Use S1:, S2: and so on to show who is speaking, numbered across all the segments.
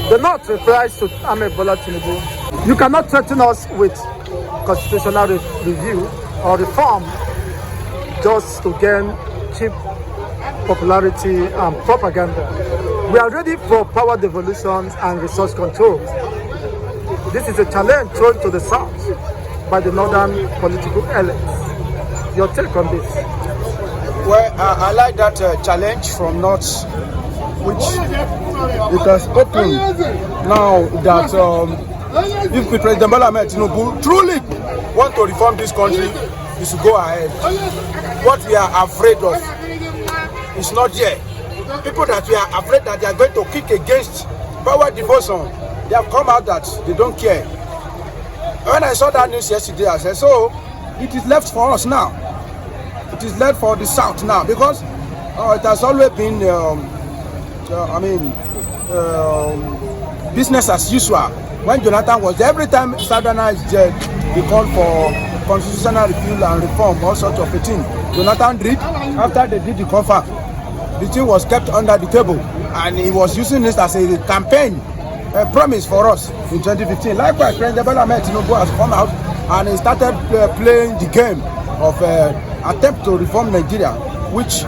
S1: The North replies to Ahmed Bola Tinubu, you cannot threaten us with constitutional review or reform just to gain cheap popularity and propaganda. We are ready for power devolution and resource control. This is a challenge thrown to the South by the northern political elites. Your take on this?
S2: Well, I like that challenge from North, which it has opened now that if President Bola Tinubu truly want to reform this country, he should go ahead. What we are afraid of is not here. People that we are afraid that they are going to kick against power devolution, they have come out that they don't care. When I saw that news yesterday, I said, so it is left for us now. It is left for the South now, because it has always been, business as usual. When Jonathan was there, every time Southerners is there, they call for constitutional review and reform, all sorts of a thing. Jonathan did. After they did the cover, the thing was kept under the table, and he was using this as a campaign promise for us in 2015. Likewise, President Bola Tinubu has come out and he started playing the game of attempt to reform Nigeria, which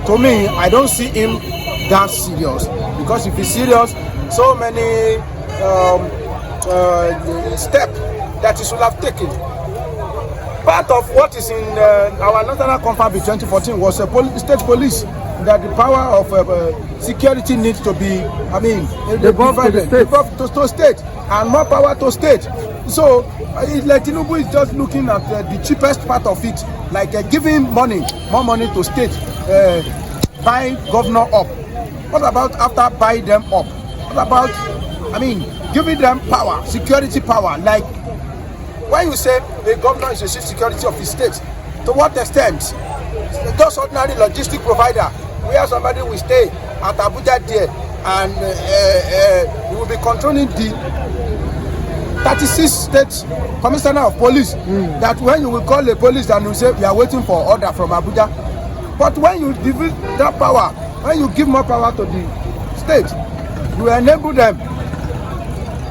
S2: to me, I don't see him that serious, because if he's serious, so many steps that he should have taken. Part of what is in our national conference in 2014 was state police, that the power of security needs to be, divided to state, and more power to state. So like Tinubu is just looking at the cheapest part of it, like giving money, more money to state, buying governor up. What about after buying them up? What about, giving them power, security power? Like when you say the governor is a chief security of his state, to what extent? Just ordinary logistic provider, where somebody will stay at Abuja there, and he will be controlling the 36 state commissioner of police. That when you will call the police and you say we are waiting for order from Abuja, but when you divide that power, when you give more power to the state, you enable them.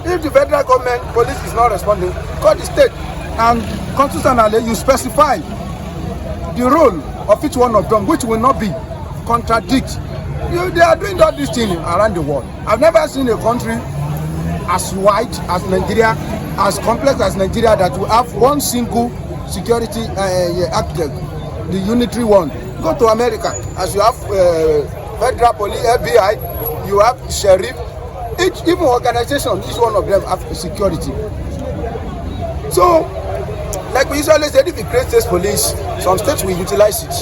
S2: If the federal government police is not responding, call the state, and constitutionally you specify the role of each one of them, which will not be contradict. They are doing all these things around the world. I've never seen a country as wide as Nigeria, as complex as Nigeria, that will have one single security architect, the unitary one. Go to America, as you have federal police, FBI, you have sheriff. Even organization, each one of them have security. So, like we usually say, if you create state police, some states will utilize it,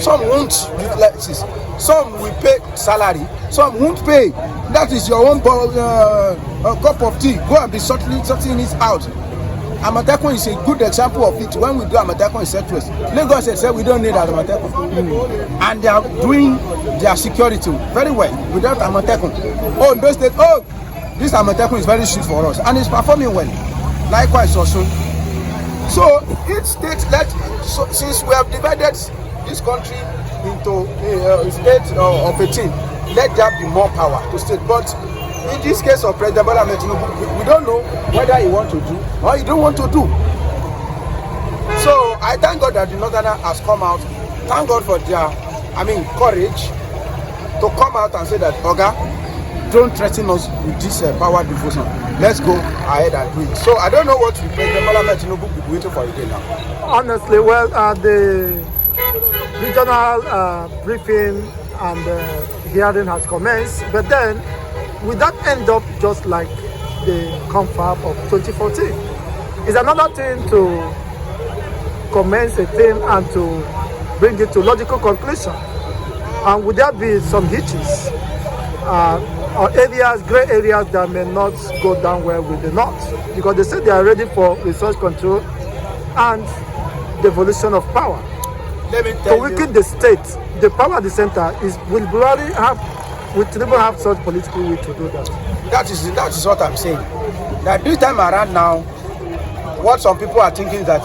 S2: some won't utilize it, some will pay salary, some won't pay. That is your own cup of tea. Go and be sorting it out. Amatekun is a good example of it. When we do Amatekun in Southwest, Lagos said we don't need Amatekun, and they are doing their security very well without Amatekun. Oh, those states, this Amatekun is very sweet for us, and it's performing well. Likewise also. So each state, since we have divided this country into states of 18, let there be more power to state. But in this case of President Bola Tinubu, we don't know whether he wants to do or he don't want to do. So I thank God that the Northerner has come out. Thank God for their, courage to come out and say that, Oga, don't threaten us with this power devolution. Let's go ahead and do it. So I don't know what President Bola Tinubu will be waiting for again now.
S1: Honestly, well, the regional briefing and hearing has commenced, but then will that end up just like the confab of 2014? It's another thing to commence a thing and to bring it to logical conclusion. And would there be some hitches or areas, gray areas that may not go down well with the North? Because they say they are ready for resource control and devolution of power.
S2: Let me tell
S1: to weaken the state, the power at the center will Tinubu have such political will to do that?
S2: That is what I'm saying. That this time around now, what some people are thinking that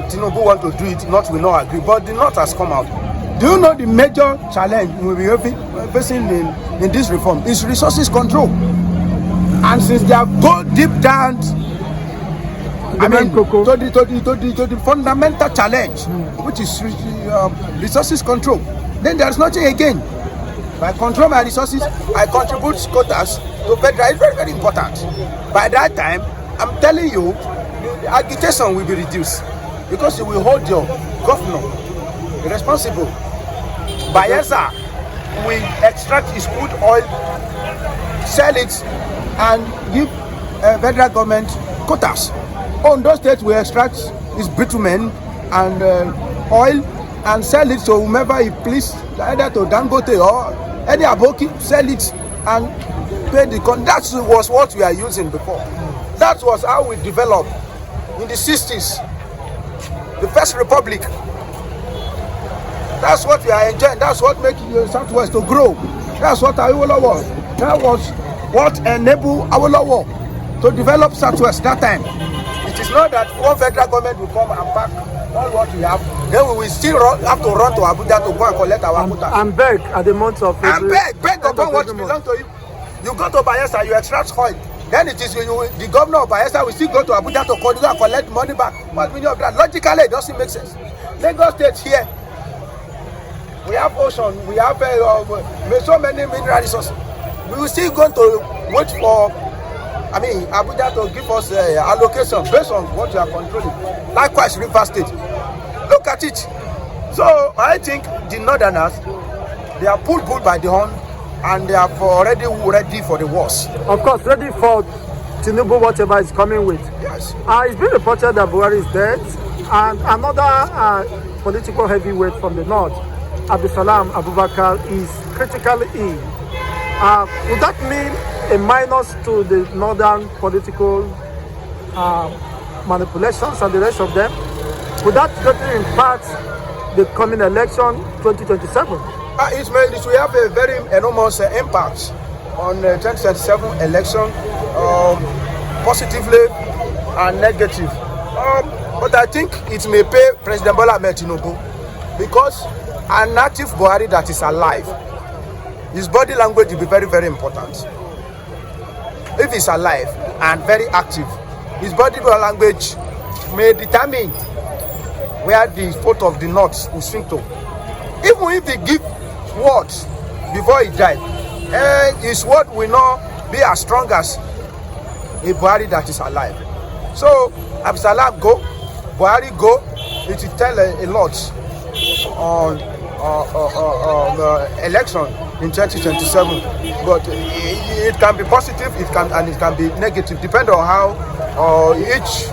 S2: Tinubu want to do it, North will not agree. But the North has come out. Do you know the major challenge we will be facing in this reform is resources control? And since they have go deep down, I mean, to the fundamental challenge, which is resources control, then there is nothing again. If I control my resources, I contribute quotas to federal. It's very, very important. By that time, I'm telling you, the agitation will be reduced because you will hold your governor responsible. Bayelsa will extract his crude oil, sell it, and give federal government quotas. Ondo State will extract his bitumen and oil and sell it to whomever he please, either to Dangote or any Aboki, sell it and pay the con. That was what we are using before. That was how we developed in the 60s, the First Republic. That's what we are enjoying. That's what makes the Southwest to grow. That's what Awolowo was. That was what enabled Awolowo to develop Southwest that time. It is not that one federal government will come and pack all what we have. Then we will still have to run to Abuja to go and collect our quota.
S1: And beg at the month of April.
S2: And beg upon what belongs to you. You go to Bayelsa, you extract oil. Then it is the governor of Bayelsa will still go to Abuja to go and collect money back. What meaning of that? Logically, it doesn't make sense. Lagos State here, we have ocean, we have so many mineral resources. We will still going to wait for, Abuja to give us allocation based on what you are controlling. Likewise, River State. Look at it. So I think the Northerners, they are pulled by the horn and they are already ready for the worst.
S1: Of course, ready for Tinubu, whatever is coming with.
S2: Yes.
S1: It's been reported that Buhari is dead, and another political heavyweight from the north, Abdulsalam Abubakar, is critically ill. Would that mean a minus to the northern political manipulations and the rest of them? Would that greatly impact the coming election 2027?
S2: It will have a very enormous impact on the 2027 election, positively and negative. But I think it may pay President Bola Ahmed Tinubu, because an active Buhari that is alive, his body language will be very, very important. If he's alive and very active, his body language may determine where the vote of the North will swing to. Even if he give words before he died, his word will not be as strong as a Buhari that is alive. So, Abdulsalam go, Buhari go, it will tell a lot on the election in 2027. But it can be positive, it can be negative, depending on how each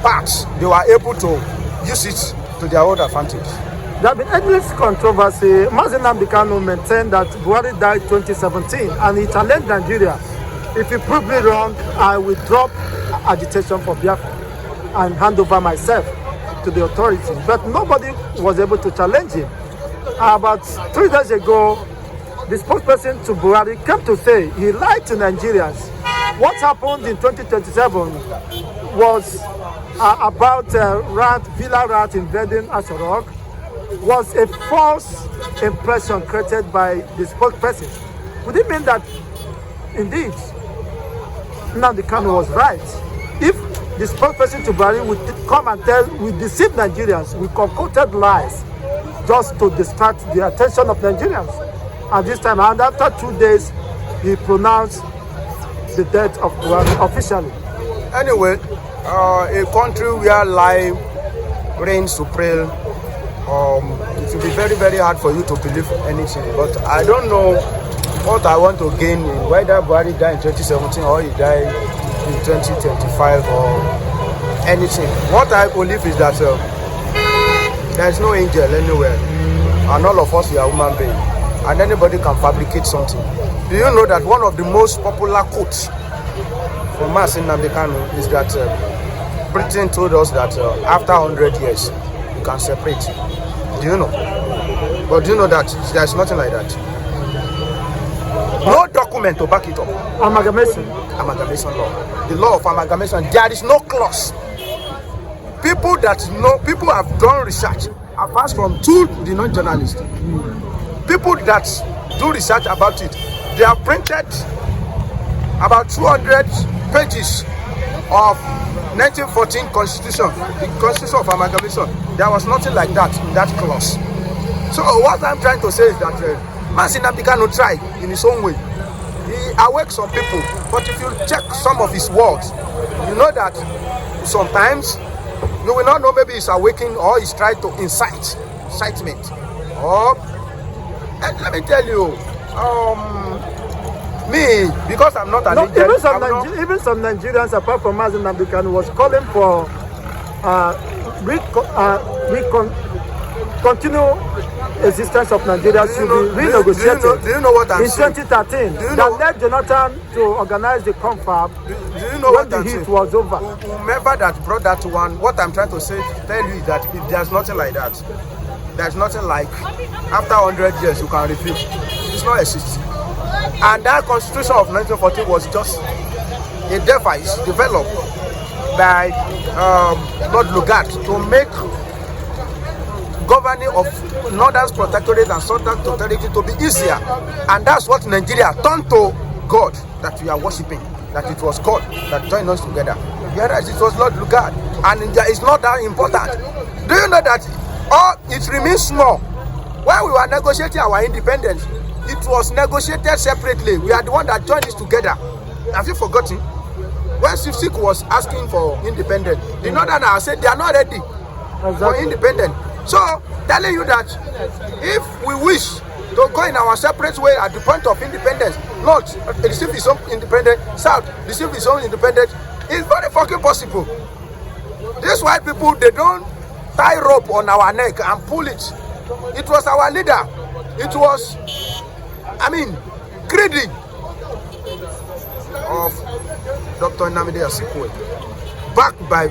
S2: part they were able to use it to their own advantage.
S1: There have been endless controversy. Mazi Nnamdi Kanu maintained that Buhari died 2017 and he challenged Nigeria. If you prove me wrong, I will drop agitation for Biafra and hand over myself to the authorities. But nobody was able to challenge him. About 3 days ago, the spokesperson to Buhari came to say he lied to Nigerians. What happened in 2027 was about Villa Rat invading Asorok was a false impression created by the spokesperson. Would it mean that indeed Nnamdi Kanu was right? If the spokesperson to Buhari would come and tell, we deceived Nigerians, we concocted lies just to distract the attention of Nigerians. And this time, and after 2 days, he pronounced the death of Buhari officially.
S2: Anyway, a country where lie reigns supreme, it will be very, very hard for you to believe anything. But I don't know what I want to gain in whether Buhari died in 2017 or he died in 2025 or anything. What I believe is that there is no angel anywhere, and all of us are human beings, and anybody can fabricate something. Do you know that one of the most popular quotes from Mazi Nnamdi Kanu is that Britain told us that after 100 years you can separate? Do you know? But do you know that there's nothing like that? No document to back it up.
S1: Amalgamation
S2: law. The law of amalgamation, there is no clause. People that know, people have done research apart from to the non-journalists. People that do research about it, they have printed about 200 pages of 1914 Constitution, the Constitution of Amalgamation. There was nothing like that in that clause. So what I'm trying to say is that Mazi Nnamdi Kanu tried in his own way. He awakes some people, but if you check some of his words, you know that sometimes you will not know maybe he's awakening or he's trying to incitement. Or, and let me tell you, me, because I'm not an Indian,
S1: even some Nigerians, apart from Mazi Nnamdi Kanu, was calling for continue existence of Nigeria to be renegotiated.
S2: Do you know what I'm saying?
S1: In 2013, that led Jonathan to organize the confab when the heat was over.
S2: Whomever that brought that one, what I'm trying to say, tell you is that there's nothing like that. There's nothing like after 100 years you can repeat. It's not existing. And that constitution of 1914 was just a device developed by Lord Lugard to make governing of Northern Protectorate and Southern Protectorate to be easier. And that's what Nigeria turned to God that we are worshipping, that it was God that joined us together. Whereas it was Lord Lugard, and it's not that important. Do you know that it remains small? When we were negotiating our independence, it was negotiated separately. We are the one that joined this together. Have you forgotten? When Sifsik was asking for independence, the Northerners said they are not ready for independence. So, telling you that if we wish to go in our separate way at the point of independence, North receive his own independence, South receive his own independence, it's very fucking possible. These white people, they don't tie rope on our neck and pull it. It was our leader. It was, greedy of Dr. Nnamdi Azikiwe, backed by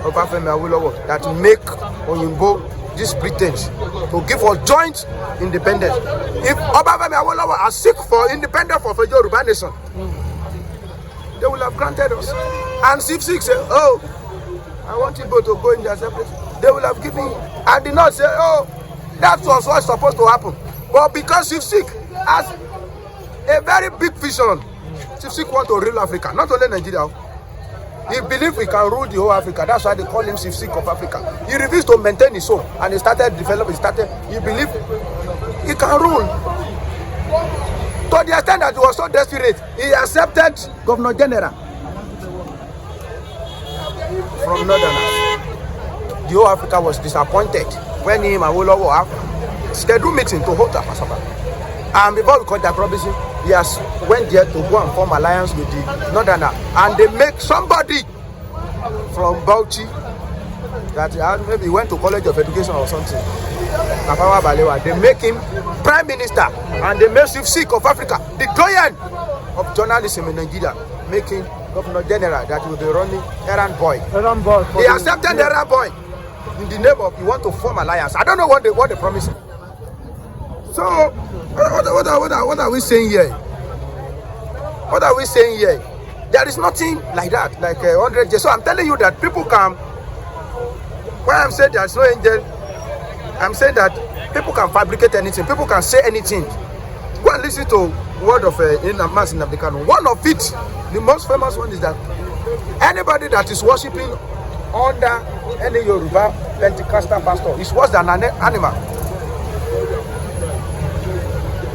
S2: Obafemi Awolowo, that make Oyinbo this pretense to give us joint independence. If Obafemi Awolowo are seek for independence for the Yoruba nation, they will have granted us. And Sifsik say, oh, I want Igbo to go in their separate. They will have given, and did not say, oh, that was what's supposed to happen. But because Sifsik has a very big vision, Sifsik want to rule Africa, not only Nigeria. He believes he can rule the whole Africa. That's why they call him Sifsik of Africa. He refused to maintain his own, and he started developing. He believed he can rule. To the extent that he was so desperate, he accepted Governor General from Northerners. The whole Africa was disappointed when him and Awolowo have scheduled meeting to hold a Pasaba. And before we got that promising, he has went there to go and form alliance with the Northerner, and they make somebody from Bauchi that maybe went to College of Education or something. Tafawa Balewa, they make him Prime Minister, and they make Sifsik of Africa the doyen of journalism in Nigeria, making Governor General that will be running errand boy. He accepted the errand boy in the name of he want to form alliance. I don't know what they promised. So what are we saying here? What are we saying here? There is nothing like that, like 100 years. So I'm telling you that people can. When I'm saying there's no angel, I'm saying that people can fabricate anything. People can say anything. Go and listen to word of Mazi Nnamdi Kanu. One of it, the most famous one, is that anybody that is worshiping under any Yoruba Pentecostal pastor is worse than an animal.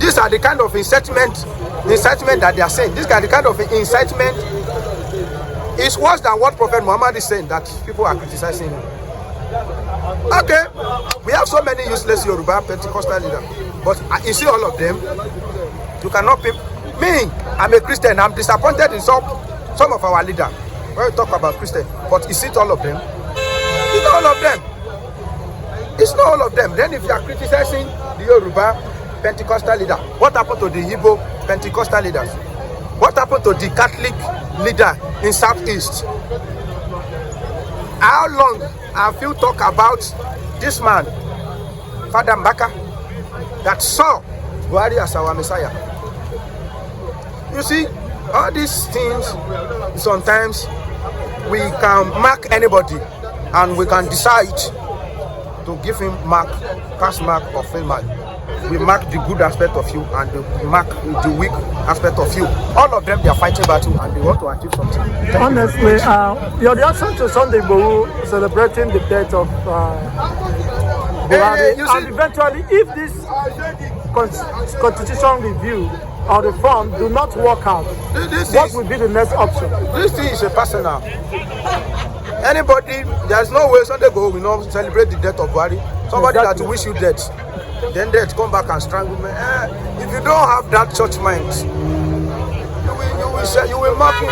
S2: These are the kind of incitement that they are saying. This kind of incitement is worse than what Prophet Muhammad is saying, that people are criticizing him. Okay, we have so many useless Yoruba Pentecostal leaders, but you see all of them, you cannot pick. Me, I'm a Christian, I'm disappointed in some of our leaders when we talk about Christian, but is it all of them? It's not all of them. It's not all of them. Then if you are criticizing the Yoruba Pentecostal leader, what happened to the Igbo Pentecostal leaders? What happened to the Catholic leader in Southeast? How long have you talked about this man, Father Mbaka, that saw Buhari as our Messiah? You see, all these things, sometimes we can mark anybody and we can decide to give him mark, pass mark or fail mark. We mark the good aspect of you and we mark the weak aspect of you. All of them, they are fighting battle and they want to achieve something.
S1: Honestly, your reaction to Sunday Igboho celebrating the death of Buhari, and eventually, if this constitution review or reform do not work out, what will be the next option?
S2: This thing is a personal. Anybody, there's no way Sunday Igboho will not celebrate the death of Buhari. Somebody that wish you death, then death come back and strangle me. If you don't have that church mind, you will mock him.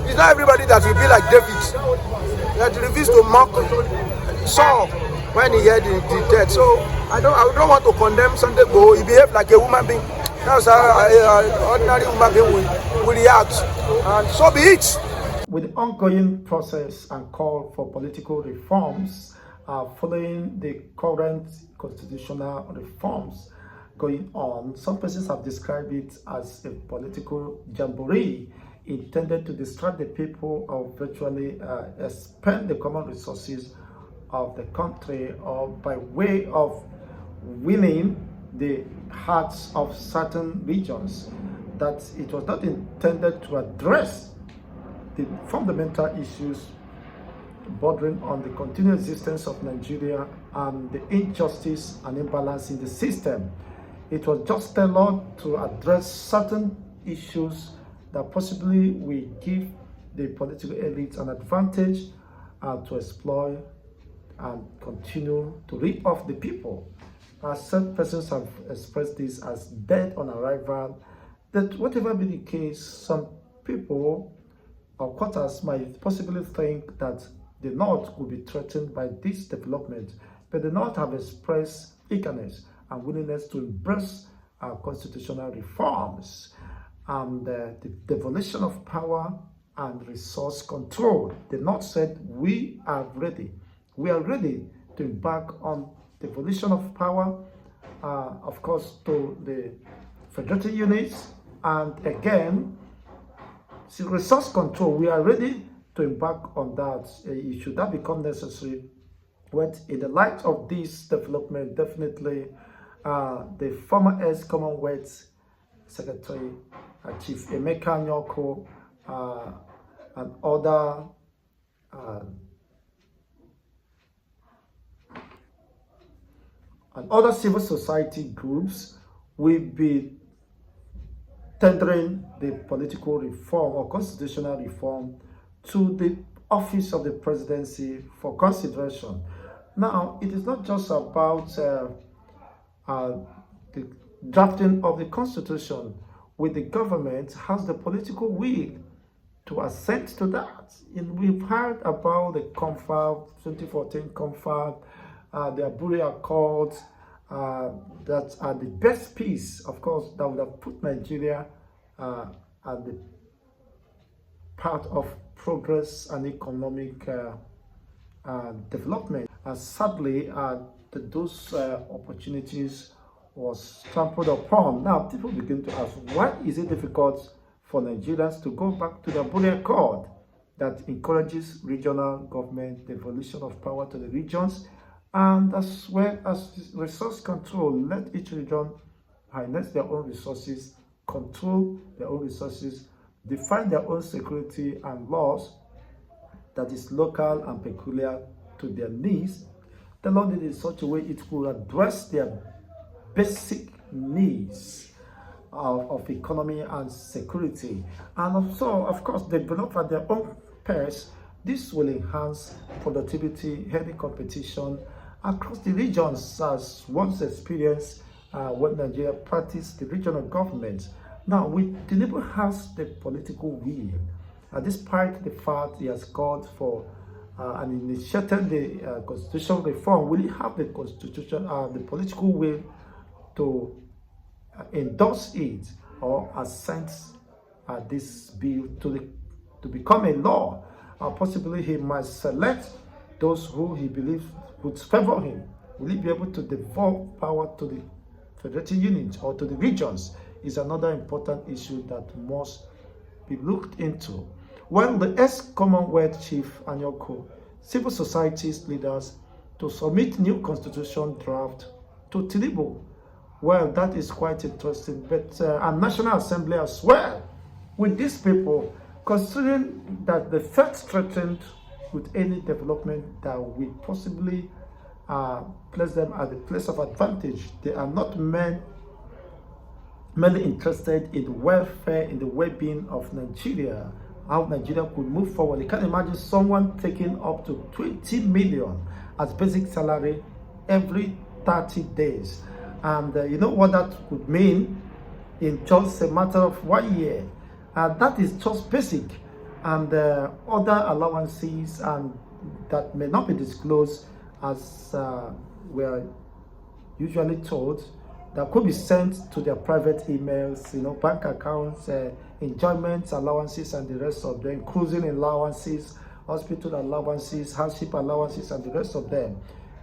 S2: It's not everybody that will be like David, that refused to mock Saul when he heard the death. So I don't want to condemn Sunday Igboho. He behaved like a woman being. That's how an ordinary human being will react, and so be it.
S1: With the ongoing process and call for political reforms following the current constitutional reforms going on, some persons have described it as a political jamboree intended to distract the people or virtually expend the common resources of the country, or by way of winning the hearts of certain regions, that it was not intended to address the fundamental issues bordering on the continued existence of Nigeria and the injustice and imbalance in the system. It was just tailored to address certain issues that possibly will give the political elite an advantage to exploit and continue to rip off the people. Some persons have expressed this as dead on arrival, that whatever be the case, some people or quarters might possibly think that the North will be threatened by this development, but the North have expressed eagerness and willingness to embrace constitutional reforms and the devolution of power and resource control. The North said, we are ready. We are ready to embark on devolution of power, of course, to the federated units, and again, resource control. We are ready to embark on that issue that become necessary. When in the light of this development, definitely the former ex-Commonwealth Secretary, Chief Emeka Nyoko, and other civil society groups will be tendering the political reform or constitutional reform to the office of the presidency for consideration. Now, it is not just about the drafting of the constitution. With the government has the political will to assent to that. And we've heard about the CONFAB, 2014 CONFAB, the Aburi Accords, that are the best piece, of course, that would have put Nigeria at the part of progress and economic development. Sadly, those opportunities was trampled upon. Now, people begin to ask, why is it difficult for Nigerians to go back to the Aburi Accord that encourages regional government devolution of power to the regions, and as well as resource control? Let each region harness their own resources, control their own resources, define their own security and laws that is local and peculiar to their needs. The law did it in such a way it will address their basic needs of economy and security, and also, of course, develop at their own pace. This will enhance productivity, healthy competition across the regions, as once experienced when Nigeria practiced the regional government. Now, Tinubu has the political will, despite the fact he has called for and initiated the constitutional reform. Will he have the constitution, the political will to endorse it or assent this bill to become a law? Possibly he might select those who he believes would favor him. Will he be able to devolve power to the federated unit or to the regions? Is another important issue that must be looked into. When the ex-Commonwealth Chief Anyoko, civil society leaders, to submit new constitution draft to Tinubu. Well, that is quite interesting. But a National Assembly as well, with these people, considering that they felt threatened with any development that will possibly place them at the place of advantage. They are not mainly interested in the welfare, in the well-being of Nigeria, how Nigeria could move forward. You can imagine someone taking up to 20 million as basic salary every 30 days. And you know what that could mean in just a matter of 1 year. That is just basic. And other allowances and that may not be disclosed as we are usually told, that could be sent to their private emails, bank accounts, enjoyment allowances and the rest of them, cruising allowances, hospital allowances, hardship allowances and the rest of them.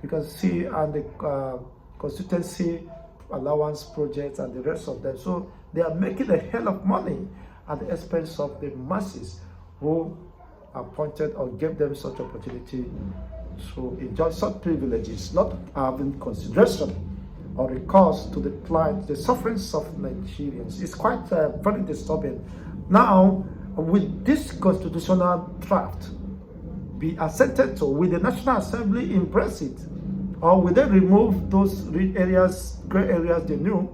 S1: You can see and the constituency allowance projects and the rest of them. So they are making a hell of money at the expense of the masses who appointed or gave them such opportunity to enjoy such privileges, not having consideration or recourse to the plight, the sufferings of Nigerians. It's quite very disturbing. Now, with this constitutional draft be assented to, will the National Assembly embrace it? Or will they remove those areas, gray areas they knew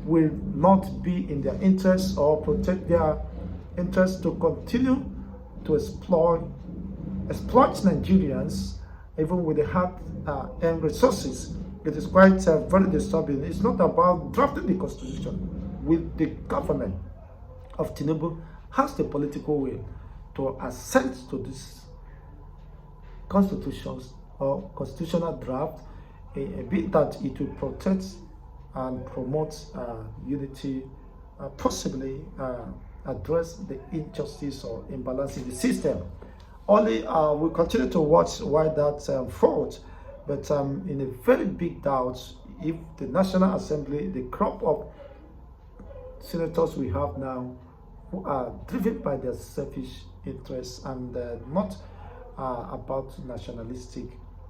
S1: will not be in their interest or protect their interest to continue to exploit Nigerians, even with the hard-earned resources? It is quite very disturbing. It's not about drafting the constitution. With the government of Tinubu has the political will to assent to this constitutions or constitutional draft, a bit that it will protect and promote unity, possibly address the injustice or imbalance in the system. Only we'll continue to watch why that unfolds, but I'm in a very big doubt if the National Assembly, the crop of senators we have now, who are driven by their selfish interests and not about nationalistic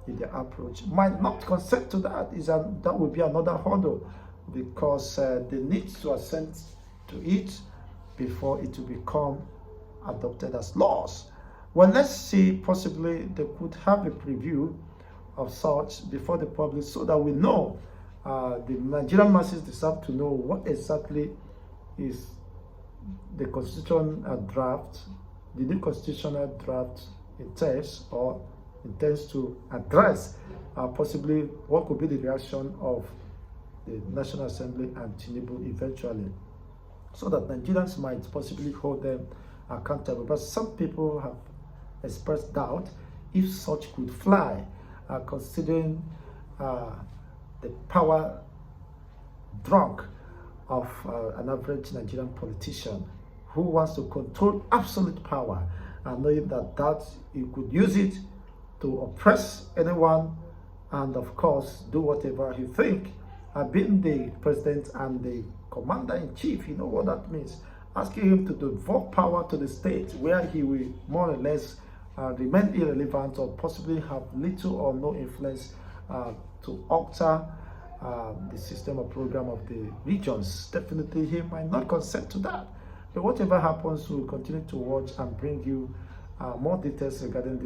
S1: in their approach, might not consent to that. That will be another hurdle, because they need to assent to it before it will become adopted as laws. Well, let's see, possibly they could have a preview of such before the public, so that we know, the Nigerian masses deserve to know what exactly is the constitutional draft, the new constitutional draft entails or intends to address, possibly what could be the reaction of the National Assembly and Tinubu eventually, so that Nigerians might possibly hold them accountable. But some people have expressed doubt if such could fly, considering the power drunk of an average Nigerian politician who wants to control absolute power, and knowing that he could use it to oppress anyone and of course do whatever he think. Being the president and the commander-in-chief, you know what that means. Asking him to devolve power to the state, where he will more or less remain irrelevant or possibly have little or no influence to alter the system or program of the regions. Definitely he might not consent to that. But whatever happens, we'll continue to watch and bring you more details regarding this.